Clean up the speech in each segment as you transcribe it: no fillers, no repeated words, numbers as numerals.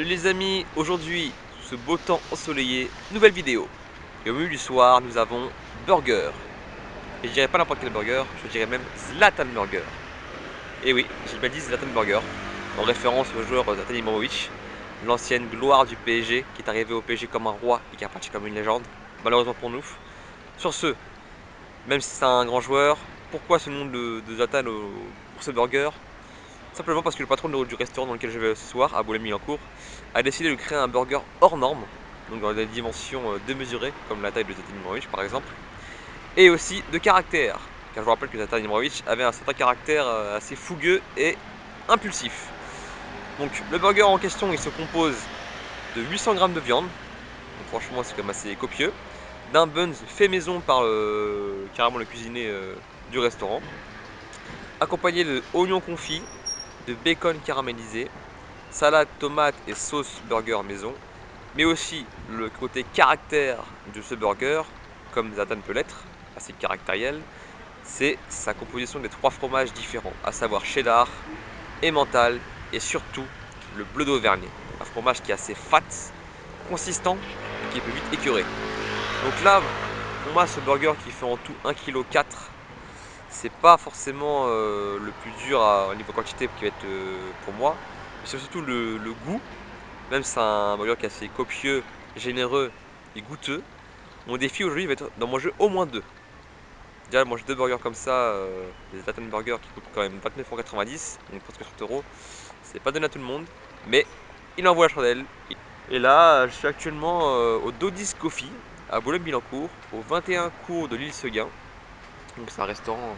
Salut les amis, aujourd'hui, sous ce beau temps ensoleillé, nouvelle vidéo. Et au menu du soir, nous avons burger. Et je dirais pas n'importe quel burger, je dirais même Zlatan Burger. Et oui, j'ai bien dit Zlatan Burger, en référence au joueur Zlatan Ibrahimovic, l'ancienne gloire du PSG, qui est arrivé au PSG comme un roi et qui est reparti comme une légende, malheureusement pour nous. Sur ce, même si c'est un grand joueur, pourquoi ce nom de Zlatan pour ce burger? Simplement parce que le patron du restaurant dans lequel je vais ce soir, à Boulogne-Billancourt, a décidé de créer un burger hors norme, donc dans des dimensions démesurées, comme la taille de Zlatan Ibrahimovic par exemple, et aussi de caractère, car je vous rappelle que Zlatan Ibrahimovic avait un certain caractère assez fougueux et impulsif. Donc le burger en question, il se compose de 800 grammes de viande, donc franchement c'est quand même assez copieux, d'un buns fait maison par carrément le cuisinier du restaurant, accompagné de oignons confits, de bacon caramélisé, salade, tomate et sauce burger maison, mais aussi le côté caractère de ce burger, comme Zlatan peut l'être, assez caractériel, c'est sa composition des 3 fromages différents, à savoir cheddar, emmental et surtout le bleu d'Auvergne. Un fromage qui est assez fat, consistant et qui peut vite écurer. Donc là, pour moi, ce burger qui fait en tout 1,4 kg, c'est pas forcément le plus dur au niveau quantité qui va être pour moi, mais c'est surtout le goût. Même si c'est un burger qui est assez copieux, généreux et goûteux, mon défi aujourd'hui va être d'en manger au moins 2. Déjà manger 2 burgers comme ça, des Zlatan Burgers qui coûtent quand même 29,90 €, donc presque 30 €, c'est pas donné à tout le monde, mais il envoie la chandelle. Et là, je suis actuellement au Dodis Coffee à Boulogne-Billancourt, au 21 cours de l'île Seguin. Donc c'est un restaurant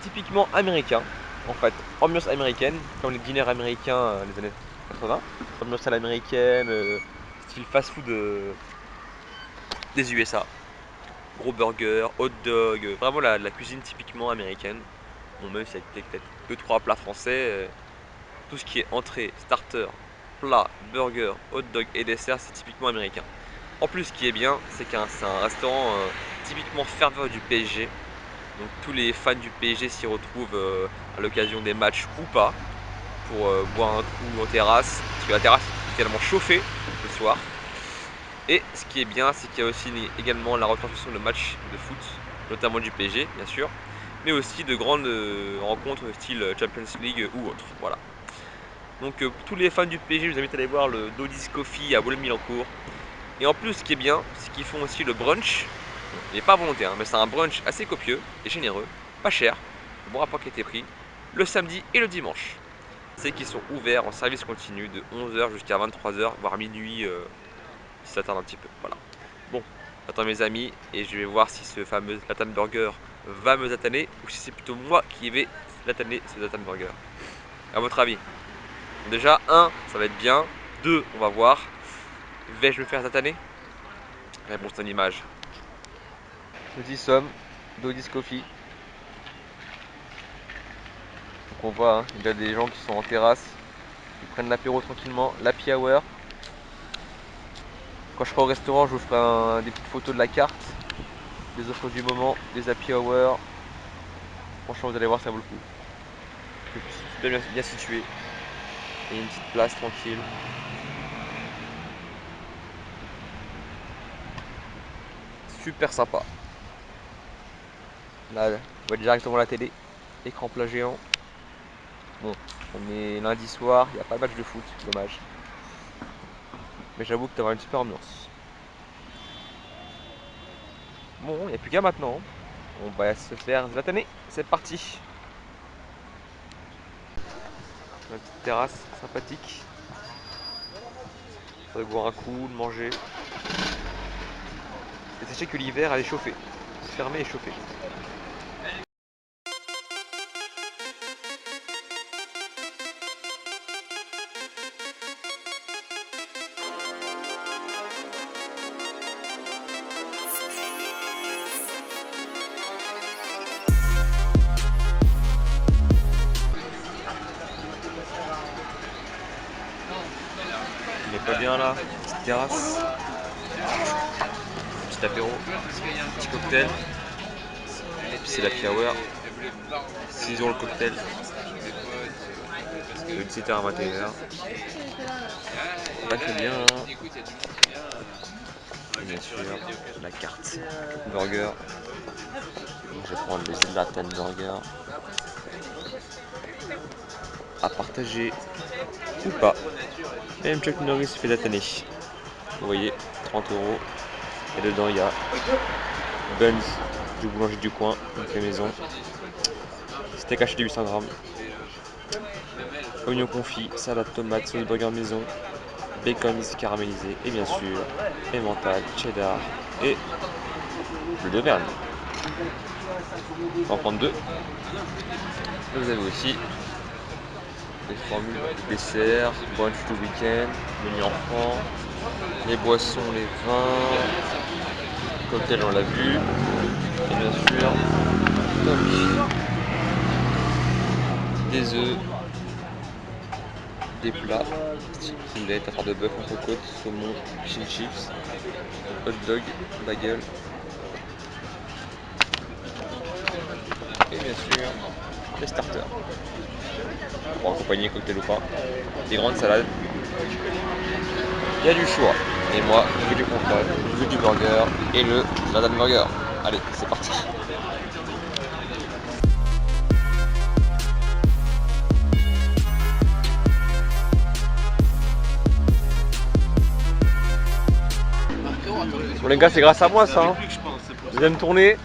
typiquement américain, en fait, ambiance américaine, comme les dîners américains des années 80, ambiance à l'américaine, style fast-food des USA, gros burger, hot dog, vraiment la cuisine typiquement américaine. Bon, même si avec peut-être 2-3 plats français, tout ce qui est entrée, starter, plat, burger, hot dog et dessert, c'est typiquement américain. En plus, ce qui est bien, c'est qu'un c'est un restaurant typiquement ferveur du PSG. Donc tous les fans du PSG s'y retrouvent à l'occasion des matchs ou pas, pour boire un coup en terrasse, parce que la terrasse est également chauffée le soir. Et ce qui est bien, c'est qu'il y a aussi également la retransmission de matchs de foot, notamment du PSG bien sûr, mais aussi de grandes rencontres style Champions League ou autre. Voilà. Donc tous les fans du PSG, je vous invite à aller voir le Dodis Coffee à Boulogne-Billancourt. Et en plus, ce qui est bien, c'est qu'ils font aussi le brunch. Il n'est pas volontaire, mais c'est un brunch assez copieux et généreux, pas cher, le bon rapport qui a été pris, le samedi et le dimanche. C'est qu'ils sont ouverts en service continu de 11 h jusqu'à 23 h, voire minuit si ça tarde un petit peu. Voilà. Bon, j'attends mes amis et je vais voir si ce fameux Zlatan Burger va me zlataner ou si c'est plutôt moi qui vais zlataner ce Zlatan Burger. À votre avis? Déjà, 1, ça va être bien. 2, on va voir. Vais-je me faire zlataner? Réponse en image. Nous y sommes, Dodis Coffee. Donc on voit, hein, il y a des gens qui sont en terrasse, qui prennent l'apéro tranquillement, l'happy hour. Quand je serai au restaurant, je vous ferai des petites photos de la carte, des offres du moment, des happy hour. Franchement, vous allez voir, ça vaut le coup. C'est bien situé. Et il y a une petite place tranquille. Super sympa. Là, on voit directement la télé. Écran plat géant. Bon, on est lundi soir, il n'y a pas de match de foot, dommage. Mais j'avoue que tu auras une super ambiance. Bon, il n'y a plus qu'à maintenant. On va se faire zlataner. C'est parti. Une petite terrasse sympathique. De boire un coup, de manger. Et sachez que l'hiver, elle est chauffée. Fermée et chauffée. Il est pas bien là. Petite terrasse. Petit apéro. Petit cocktail. Et puis c'est la hour. 6 € le cocktail. le 17h à 21h. Pas très bien, hein. Et bien sûr, la carte burger. Donc, je vais prendre le Zlatan Burger. À partager ou pas. Même Chuck Norris fait Latané. Vous voyez, 30 €. Et dedans, il y a buns du boulanger du coin, donc fait maison. Steak haché de 800 grammes. Oignon confit, salade tomate, sauce burger maison. Bacon caramélisé et bien sûr emmental, cheddar et bleu d'Auvergne. On va en prendre 2. Vous avez aussi les formules de dessert, brunch tout week-end, menu enfant, les boissons, les vins, cocktail on l'a vu, et bien sûr donc, des œufs, des plats, poulet, tartare de bœuf, entrecôte, saumon, fish and chips, hot dog, bagel et bien sûr les starters. Pour accompagner cocktail ou pas, des grandes salades. Il y a du choix. Et moi, je veux du contact, je veux du burger et le Zlatan Burger. Allez, c'est parti. Bon les gars, c'est grâce à moi ça. Hein. Deuxième tournée,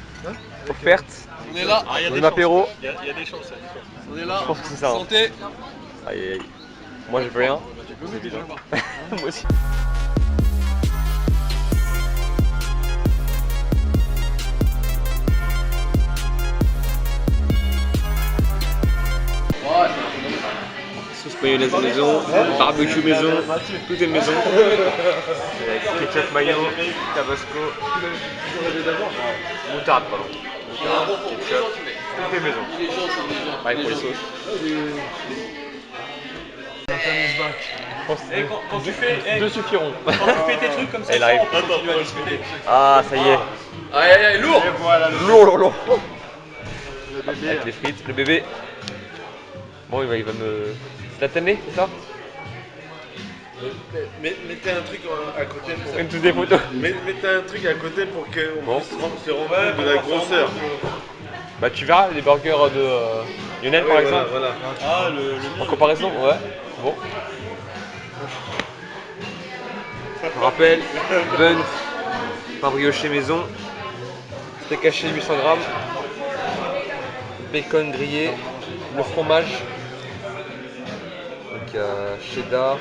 offerte. On est là. Un apéro. Il y a des chances. On est là. Je pense que c'est ça. Hein. Santé. Aïe aïe. Moi j'ai plus rien. C'est évident. Moi aussi. Sauce mayonnaise maison, barbecue maison, tout est maison. Ketchup mayo, tabasco, moutarde pardon. Moutarde, ketchup, tout est maison. Pareil pour les sauces. Quand tu fais, Deux suffiront. quand tu fais tes trucs comme ça, Elle arrive. on peut continuer à discuter. Ah ça y est. Aïe aïe aïe, lourd. Lourd. Avec les frites, le bébé. Bon il va me... C'est la tannée, c'est ça? Mettez un truc à côté pour... Prenne toutes des photos. Mettez un truc à côté pour qu'on Bon. puisse se rendre compte de la grosseur. Bah tu verras les burgers de Lionel par exemple. Voilà. Ah, En comparaison, ouais. Bon. Je rappelle, buns, pain brioché maison, steak haché 800 grammes, bacon grillé, le fromage, donc cheddar,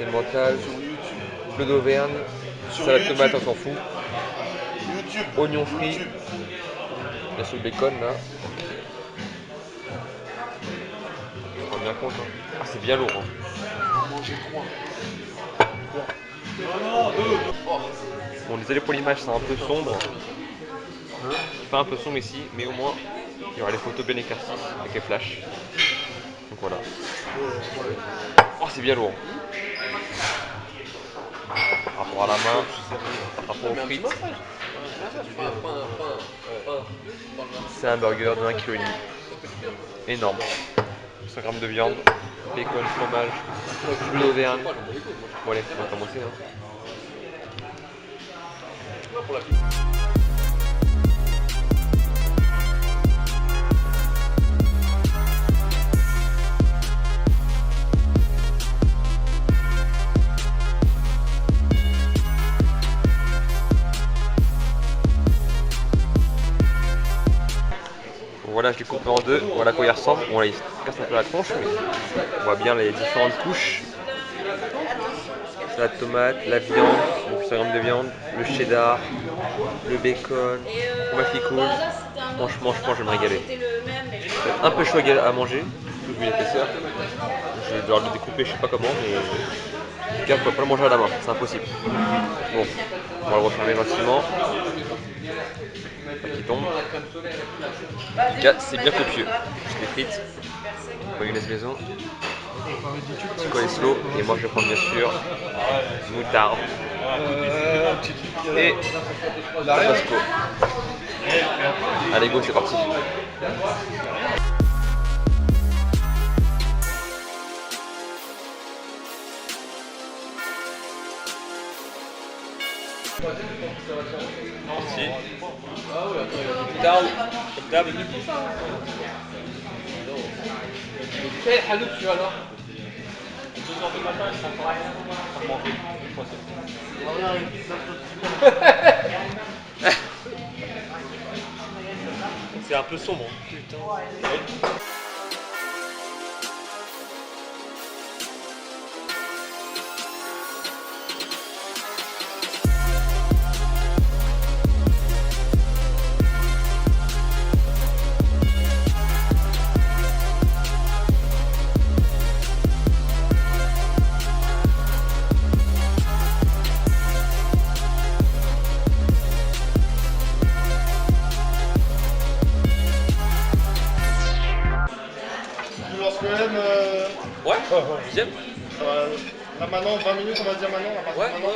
emmental, bleu d'Auvergne, salade tomate, on s'en fout, YouTube. oignons frits, bien sûr le bacon là. Je me rends bien compte. Hein. Ah c'est bien lourd. Hein. Bon désolé pour l'image, c'est un peu sombre. Pas un peu sombre ici, mais au moins il y aura les photos bien éclaircies avec les flashs. Donc voilà. Oh c'est bien lourd. Par rapport à la main, par rapport aux frites. C'est un burger de 1,5 kg. Énorme. 100 g de viande, bacon, fromage, bleu d'Auvergne. Bon allez, on va commencer. Hein. Voilà, je l'ai coupé en deux, voilà à quoi il ressemble. Bon là il se casse un peu la tronche, mais on voit bien les différentes couches. Salade tomate, la viande, donc 100 g de viande, le cheddar, le bacon, le fromage qui coule. Franchement, je pense que je vais me régaler. C'est un peu chaud à manger, tout vu l'épaisseur. Je vais devoir le découper, je sais pas comment, mais en tout cas, je peux pas le manger à la main, c'est impossible. Bon, on va le refermer gentiment. Qui tombe. En tout cas, c'est bien copieux. Juste les frites, mayonnaise maison, petit coleslaw, et moi je vais prendre bien sûr moutarde et tabasco. Allez go, c'est parti. Merci. Down. Comme d'hab. Quel halout tu as là 2h du matin, ils sont pas c'est un peu sombre. Putain. Tu lances quand même. Ouais, deuxième. Ça va- Là maintenant, 20 minutes, on va dire maintenant. À partir Ouais, de maintenant.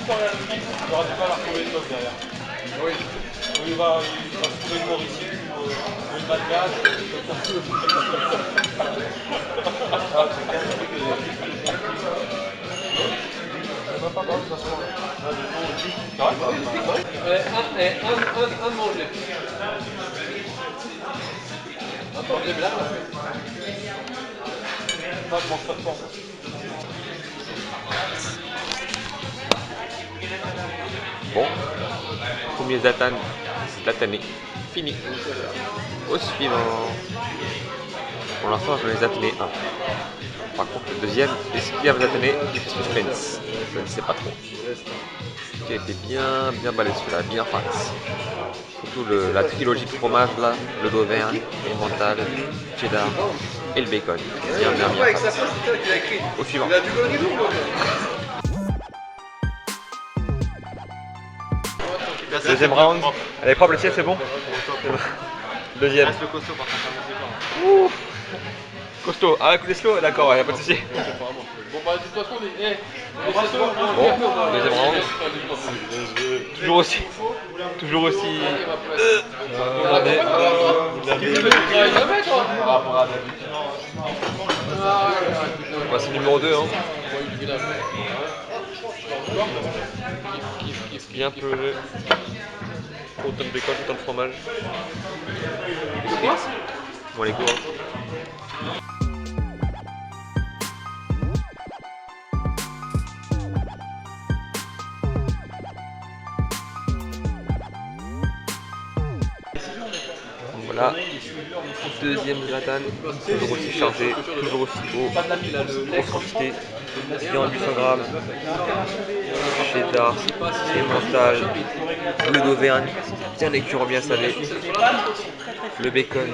Il aura du mal à retrouver le top derrière. Oui. Il va se trouver une Mauricie ou une Madgas. Un de manger. Un manger blanc. Moi je mange pas de porc. Bon, premier zlatané, fini. Au suivant. Pour l'instant, je vais les zlataner un. Par contre, le deuxième, est-ce qu'il y a zlatané suspense? Je ne sais pas trop. Qui a été bien balé celui-là, bien face. Surtout la trilogie de fromage là, le d'Auvergne, le mental, le cheddar et le bacon. Bien face. Au suivant. Deuxième round. Allez, propre le tien, c'est bon? Deuxième. Reste le costaud par contre, Ouh. Costaud. Ah, coup de slow? D'accord, y'a pas de soucis. Bon bah de toute façon, Bon, deuxième round. Toujours aussi. Regardez. Bah, c'est numéro 2 hein. Bien peu. Autant de bacon, autant de fromage. Bon les go. Voilà, deuxième zlatan, toujours aussi chargé, toujours aussi haut, grosse quantité, viande 800 grammes, cheddar, et mental, bleu d'Auvergne, bien écurant, bien salé, le bacon,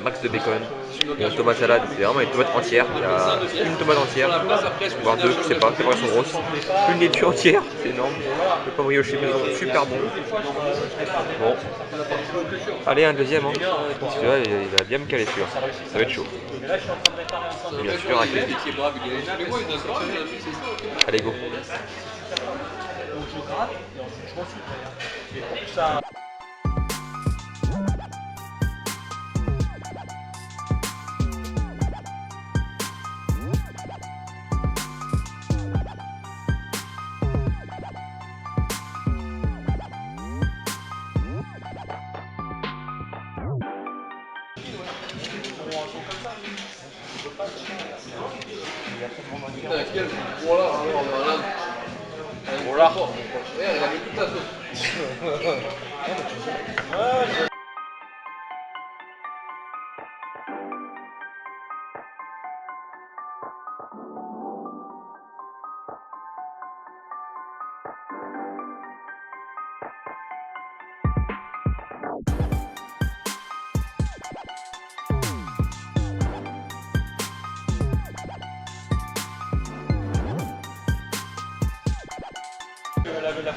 max de bacon, une tomate salade, c'est vraiment une tomate entière, il y a une tomate entière, voire deux, je sais pas elles sont grosses, une laitue entière, c'est énorme, le pain brioché super bon. Bon, allez un deuxième, hein. Celui-là il va bien me caler celui-là, ça va être chaud. Et bien sûr avec les huîtres. Allez go. Voilà.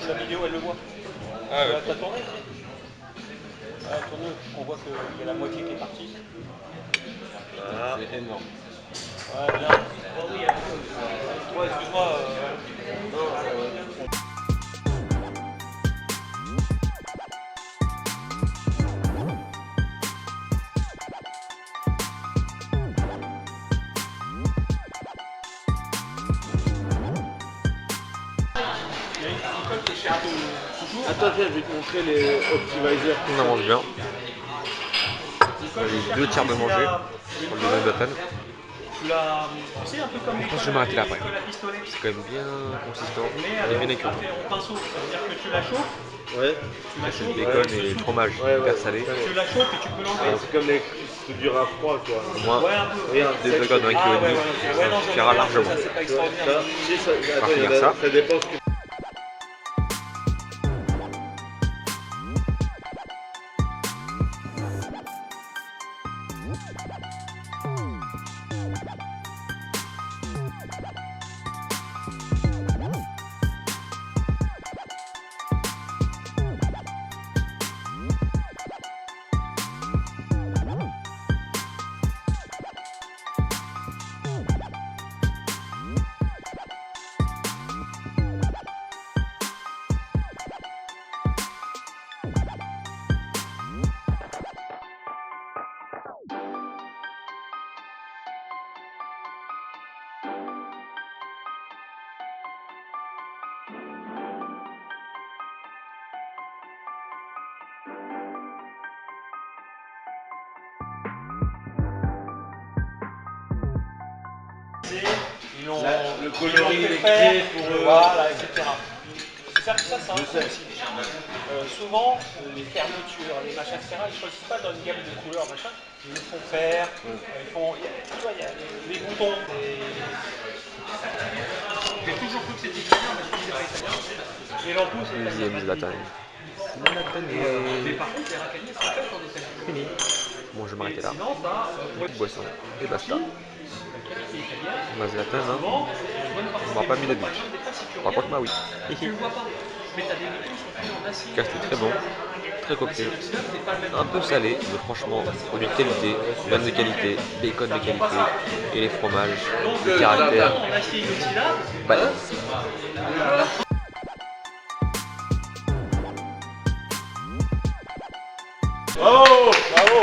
La vidéo, elle le voit. Ah ouais. T'as tourné? Ouais, tourne, on voit qu'il y a la moitié qui est partie. Voilà. C'est énorme. Ouais, bien. Ouais, excuse-moi. Attends, tiens, je vais te montrer les optimizers. On en mange bien. J'ai 2 tiers de manger pour le deuxième button. Tu l'as. Tu sais, un peu comme Je pense que je vais m'arrêter là après. la pistolet. C'est quand même bien consistant Mais et bien écœurant. au pinceau, ça veut dire que tu la chauffes. Ouais. C'est le bacon et le fromage hyper salé. Tu la chauffes et tu peux l'enlever. C'est comme les c'est dur à froid, quoi. Au moins Ouais, un peu. Regarde, 2 bacon dans 1,5 kg, ça suffira largement. Ça, c'est pas tu vois, extraordinaire. attends, finir ça. Ça dépend ce que Ils l'ont le coloris ils l'ont fait créé faire, pour voilà, etc. C'est ça, c'est un truc aussi. Souvent, les fermetures, les machins, etc., ils ne choisissent pas dans une gamme de couleurs, machin. Ils le font faire. Ils font, tu vois, il y a les boutons. J'ai toujours cru que c'était italien, mais je crois que c'est pas italien. Et l'ampoule, c'est Deuxième Zlatan. Zlatan Mais est par contre, les racaniers, c'est fait en Italie. fini. Bon, je vais m'arrêter là. Sinon, t'as Petite boisson et basta. qualité italienne. Ma Zlatan, hein. Souvent, bonne partie On m'aura pas mis de par but. exemple, des fois, si tu Par contre, moi, oui. tu le vois pas. Mais t'as des métaux qui sont faits en acier. Casté très bon, très cocktail. Un peu salé, mais franchement, produit de qualité, viande de qualité, bacon de qualité, et les fromages, le caractère. En acier inoxydable, Balèze. Bravo! Bravo!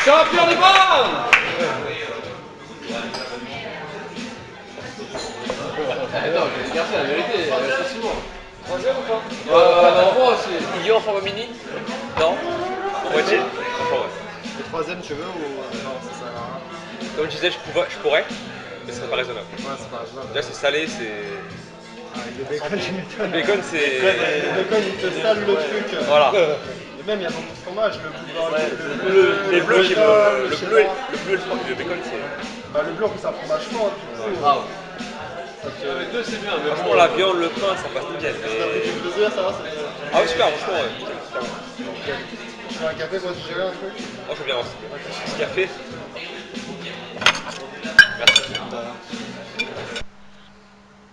champion du monde! Non, je vais dire ça, la vérité, c'est souvent. Troisième ou pas? Non, moi aussi. Il y a en format mini? Non? Moitié? Enfin, ouais. Le troisième, tu veux ou non, ça sert à rien? Comme je disais, je pourrais, mais ce serait pas raisonnable. Ouais, c'est pas grave. Déjà, c'est salé, c'est. Le bacon, tu m'étonnes. Le bacon, c'est. Le bacon, il te sale le truc. Voilà. Et même, il y a beaucoup de fromage, le Le bleu, bleu, qui je le sais bleu, pas. le bacon, c'est. Bah, le bleu, c'est un fromage fort, du coup. Bravo. Mais deux, c'est bien. Mais Franchement, bon, la viande, le pain, ça passe nickel. Si t'as pris du plaisir, ça va, c'est bien. Ah oui, super, franchement, ouais, nickel, super bon. Tu veux un café, moi, si j'ai un truc? Moi, je veux bien aussi. Petit café. Merci.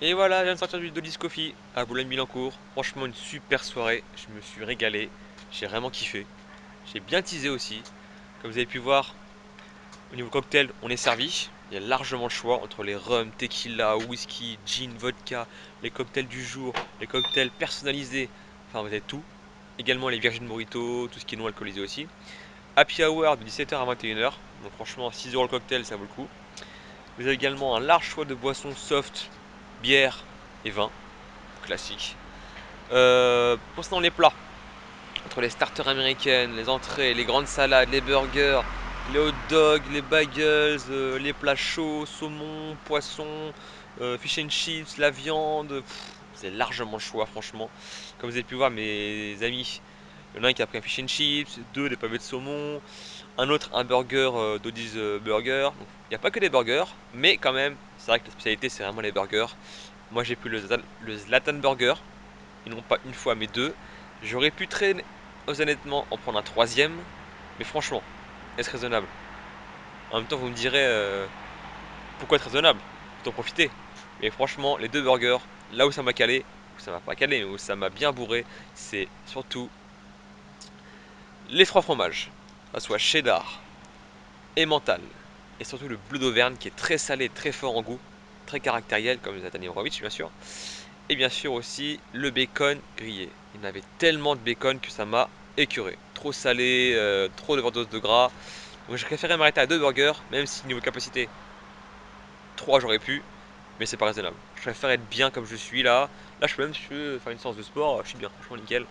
Et voilà, je viens de sortir du Dodis Coffee à Boulogne-Billancourt. Franchement, une super soirée. Je me suis régalé. J'ai vraiment kiffé. J'ai bien teasé aussi. Comme vous avez pu voir, au niveau cocktail, on est servi. Il y a largement le choix entre les rhum, tequila, whisky, gin, vodka, les cocktails du jour, les cocktails personnalisés. Enfin, vous avez tout. Également les Virgin Mojito, tout ce qui est non alcoolisé aussi. Happy Hour de 17h à 21h. Donc franchement, 6 € le cocktail, ça vaut le coup. Vous avez également un large choix de boissons soft, bière et vin. Classique. Concernant les plats, entre les starters américaines, les entrées, les grandes salades, les burgers, les hot dogs, les bagels, les plats chauds, saumon, poisson, fish and chips, la viande, c'est largement le choix franchement. Comme vous avez pu voir mes amis, il y en a un qui a pris un fish and chips, deux des pavés de saumon, un autre un burger d'Oddy's Burger. Donc, il n'y a pas que des burgers, mais quand même, c'est vrai que la spécialité c'est vraiment les burgers. Moi j'ai pris le Zlatan Burger, et non pas une fois mais deux. J'aurais pu très honnêtement en prendre un troisième, mais franchement, est-ce raisonnable? En même temps, vous me direz pourquoi être raisonnable? Faut en profiter. Mais franchement, les deux burgers, là où ça m'a calé, où ça m'a pas calé, mais où ça m'a bien bourré, c'est surtout les trois fromages, que ce soit cheddar, emmental, et surtout le bleu d'Auvergne qui est très salé, très fort en goût, très caractériel comme les Nathalie Horowitz bien sûr. Et bien sûr aussi le bacon grillé. Il y en avait tellement de bacon que ça m'a écœuré. Trop salé, trop d'overdose de gras. Donc j'ai préféré m'arrêter à deux burgers, même si niveau capacité, 3 j'aurais pu, mais c'est pas raisonnable. Je préfère être bien comme je suis là. Là je peux même si je veux faire une séance de sport, je suis bien, franchement nickel.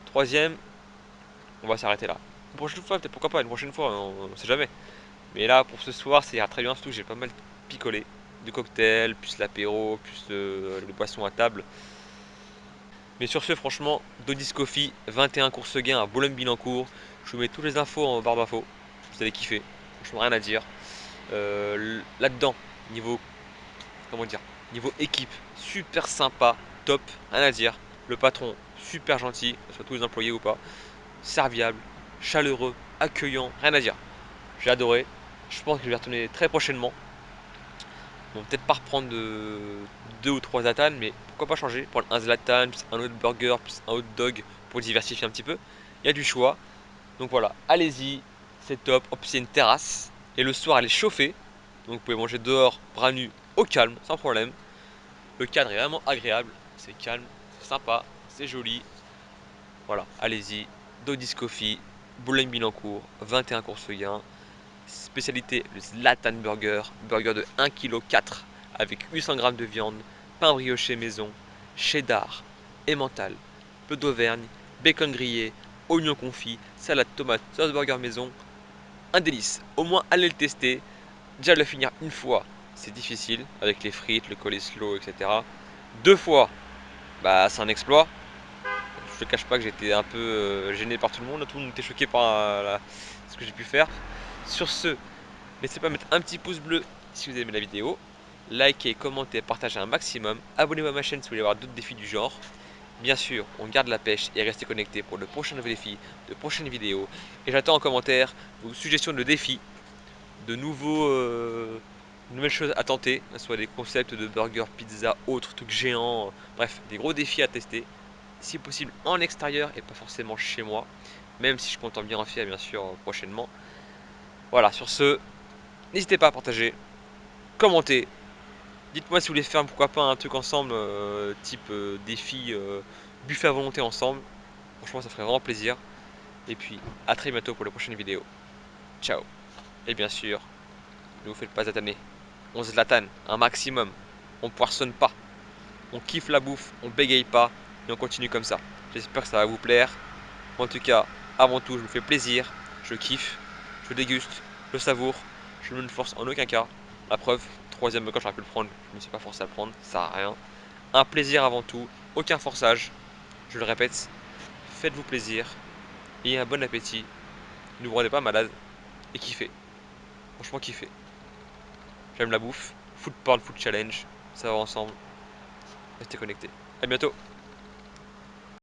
Troisième, on va s'arrêter là. Une prochaine fois, peut-être pourquoi pas, une prochaine fois, on sait jamais. Mais là pour ce soir, ça ira très bien, surtout que j'ai pas mal picolé. Du cocktail, plus l'apéro, plus les boissons à table. Mais sur ce, franchement, Dodis Coffee, 21 courses gain à Boulogne-Billancourt. Je vous mets toutes les infos en barre d'infos. Vous allez kiffer. Franchement, rien à dire. Là-dedans, niveau, comment dire, niveau équipe, super sympa, top, rien à dire. Le patron, super gentil, que ce soit tous les employés ou pas. Serviable, chaleureux, accueillant, rien à dire. J'ai adoré. Je pense que je vais retourner très prochainement. Bon, peut-être pas reprendre de 2 ou 3 Zlatan, mais pourquoi pas changer, prendre un Zlatan, plus un autre burger, plus un hot dog pour diversifier un petit peu. Il y a du choix. Donc voilà, allez-y, c'est top. En plus, c'est une terrasse. Et le soir, elle est chauffée. Donc vous pouvez manger dehors, bras nus, au calme, sans problème. Le cadre est vraiment agréable. C'est calme, c'est sympa, c'est joli. Voilà, allez-y. Dodis Coffee, Boulogne-Billancourt, 21 Courseulles. Spécialité le Zlatan Burger, burger de 1,4 kg avec 800 g de viande, pain brioché maison, cheddar, emmental, peu d'Auvergne, bacon grillé, oignons confits, salade tomate, sauce burger maison. Un délice, au moins allez le tester. Déjà le finir une fois, c'est difficile avec les frites, le coleslaw, etc. Deux fois, bah c'est un exploit. Je te cache pas que j'étais un peu gêné par tout le monde était choqué par ce que j'ai pu faire. Sur ce, n'hésitez pas à mettre un petit pouce bleu si vous aimez la vidéo. Likez, commentez, partagez un maximum. Abonnez-vous à ma chaîne si vous voulez voir d'autres défis du genre. Bien sûr, on garde la pêche et restez connectés pour de prochains défis, de prochaines vidéos. Et j'attends en commentaire vos suggestions de défis, de nouvelles choses à tenter, soit des concepts de burgers, pizza, autres trucs géants, bref, des gros défis à tester. Si possible en extérieur et pas forcément chez moi, même si je compte en bien en faire bien sûr prochainement. Voilà, sur ce, n'hésitez pas à partager, commenter. Dites-moi si vous voulez faire pourquoi pas un truc ensemble, type défi buffet à volonté ensemble. Franchement, ça ferait vraiment plaisir. Et puis, à très bientôt pour les prochaines vidéos. Ciao. Et bien sûr, ne vous faites pas zlataner. On zlatane un maximum. On poissonne pas. On kiffe la bouffe, on bégaye pas. Et on continue comme ça. J'espère que ça va vous plaire. En tout cas, avant tout, je me fais plaisir. Je kiffe. Je déguste. Je savoure. Je ne me force en aucun cas. La preuve, troisième quand j'aurais pu le prendre, je ne me suis pas forcé à le prendre, ça sert à rien. Un plaisir avant tout, aucun forçage. Je le répète, faites-vous plaisir, ayez un bon appétit, ne vous rendez pas malade et kiffez. Franchement kiffez. J'aime la bouffe, food porn, food challenge, ça va ensemble. Restez connectés. À bientôt.